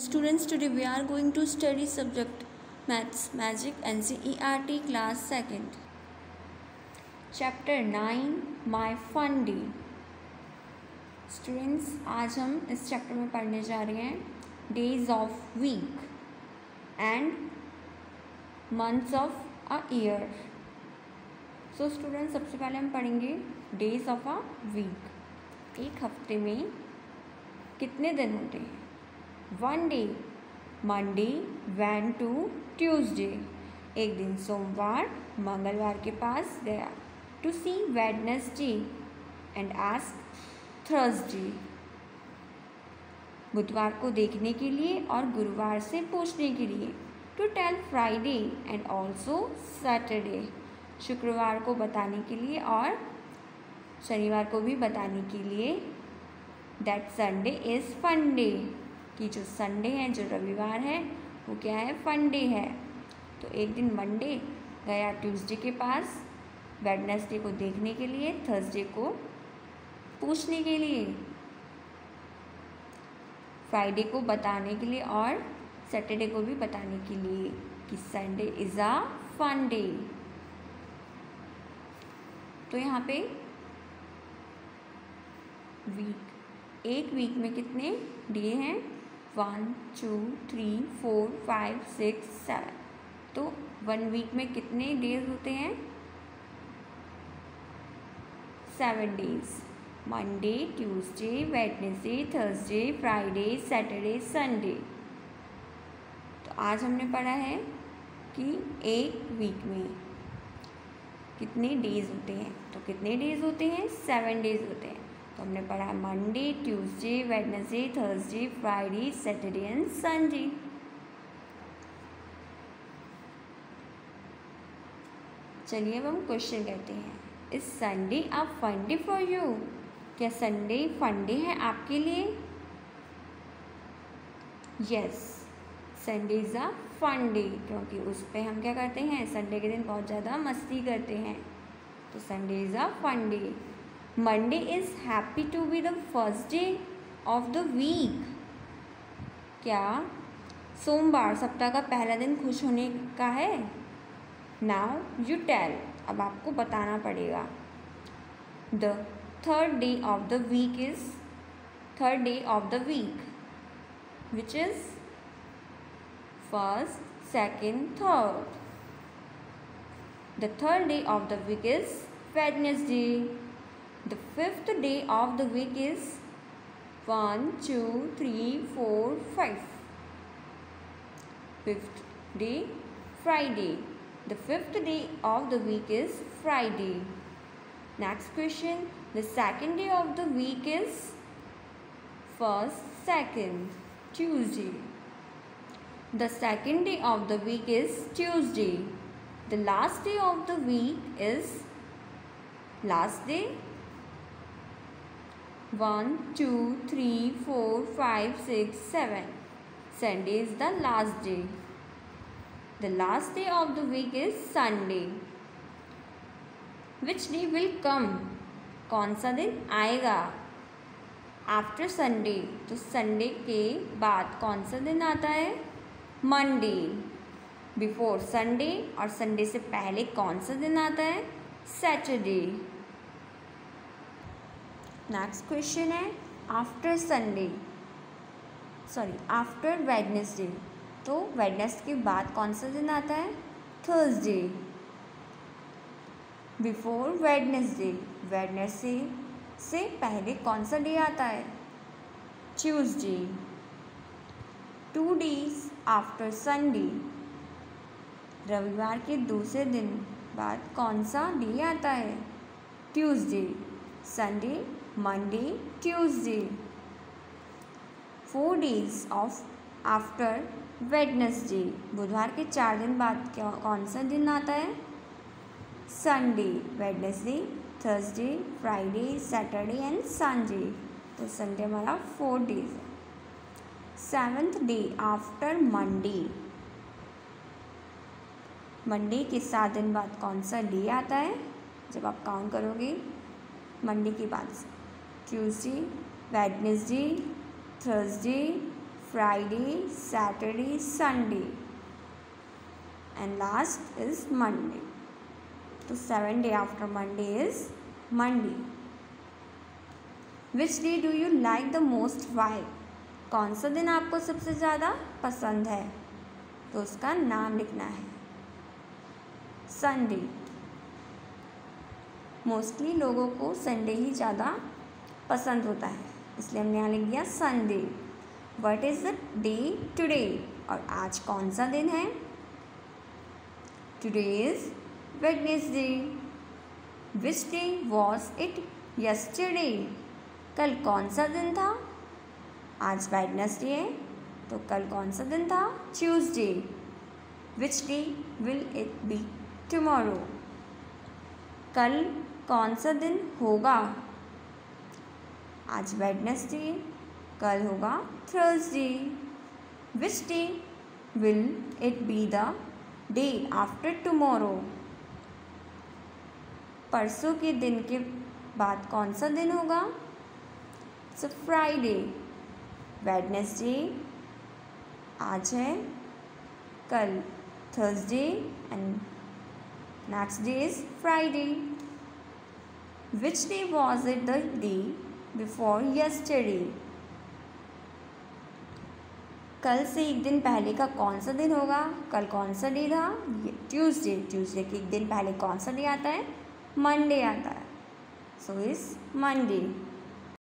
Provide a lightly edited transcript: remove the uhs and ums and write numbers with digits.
Students, today we are going to study subject Maths Magic NCERT class 2nd. Chapter 9 My Fun Day. Students, आज हम इस chapter में पढ़ने जा रहे हैं days of week and months of a year. So students, सबसे पहले हम पढ़ेंगे डेज ऑफ अ वीक. एक हफ्ते में कितने दिन होते हैं? One day Monday went to Tuesday. एक दिन सोमवार मंगलवार के पास गया. To see Wednesday and ask Thursday. बुधवार को देखने के लिए और गुरुवार से पूछने के लिए. To tell Friday and also Saturday. शुक्रवार को बताने के लिए और शनिवार को भी बताने के लिए that Sunday is fun day. कि जो संडे है, जो रविवार है, वो क्या है? फन डे है. तो एक दिन मंडे गया ट्यूसडे के पास वेडनेसडे को देखने के लिए, थर्सडे को पूछने के लिए, फ्राइडे को बताने के लिए और सैटरडे को भी बताने के लिए कि Sunday is a fun day. तो यहाँ पे वीक, एक वीक में कितने डे हैं? 1 2 3 4 5 6 7. तो वन वीक में कितने डेज होते हैं? 7 days. Monday, Tuesday, Wednesday, Thursday, Friday, Saturday, Sunday. तो आज हमने पढ़ा है कि एक वीक में कितने डेज होते हैं. तो कितने डेज होते हैं? 7 डेज होते हैं. तो हमने पढ़ा Monday, Tuesday, Wednesday, Thursday, Friday, Saturday and Sunday. चलिए अब हम क्वेश्चन करते हैं. Is Sunday a fun day for you? क्या संडे फन डे है आपके लिए? Yes, Sunday is a fun day, क्योंकि उस पर हम क्या करते हैं? संडे के दिन बहुत ज़्यादा मस्ती करते हैं. तो Sunday is a fun day. Monday is happy to be the first day of the week. क्या सोमवार सप्ताह का पहला दिन खुश होने का है? Now you tell. अब आपको बताना पड़ेगा. The third day of the week is third day of the week, which is first, second, third. The third day of the week is Wednesday. The fifth day of the week is 1 2 3 4 5. Fifth day Friday. The fifth day of the week is Friday. Next question. The second day of the week is first, second, Tuesday. The second day of the week is Tuesday. The last day of the week is last day. 1 2 3 4 5 6 7. Sunday is the last day. The last day of the week is Sunday. Which day will come? कौन सा दिन आएगा? After Sunday. तो Sunday के बाद कौन सा दिन आता है? Monday. Before Sunday और संडे से पहले कौन सा दिन आता है? Saturday. नेक्स्ट क्वेश्चन है after Sunday, sorry after Wednesday. तो वेडनेसडे के बाद कौन सा दिन आता है? थर्सडे. बिफोर वेडनेसडे, वेडनेसडे से पहले कौन सा डे आता है? ट्यूसडे. 2 डेज आफ्टर संडे, रविवार के दूसरे दिन बाद कौन सा डे आता है? Tuesday. Sunday, Monday, Tuesday. 4 days of after Wednesday, बुधवार के 4 दिन बाद कौन सा दिन आता है? Sunday. Wednesday, Thursday, Friday, Saturday and Sunday. तो संडे हमारा 4 डेज है. 7th day after Monday, Monday के 7 दिन बाद कौन सा डे आता है? जब आप काउंट करोगे मंडे के बाद Tuesday, Wednesday, Thursday, Friday, Saturday, Sunday, and last is Monday. तो 7 day after Monday is Monday. Which day do you like the most? Why? कौन सा दिन आपको सबसे ज़्यादा पसंद है? तो उसका नाम लिखना है. संडे. मोस्टली लोगों को संडे ही ज़्यादा पसंद होता है, इसलिए हमने यहाँ लिख दिया Sunday. What is the day today? और आज कौन सा दिन है? Today is Wednesday. Which day was it yesterday? कल कौन सा दिन था? आज वेडनेसडे है, तो कल कौन सा दिन था? Tuesday. Which day will it be tomorrow? कल कौन सा दिन होगा? आज वेडनेसडे, कल होगा Thursday. Which day will it be the day after tomorrow? परसों के दिन के बाद कौन सा दिन होगा? It's Friday. वेडनेसडे आज है, कल Thursday and next day is Friday. Which day was it the day before yesterday? कल से एक दिन पहले का कौन सा दिन होगा? कल कौन सा डे था? ट्यूसडे. ट्यूसडे के एक दिन पहले कौन सा डे आता है? मंडे आता है. So is Monday.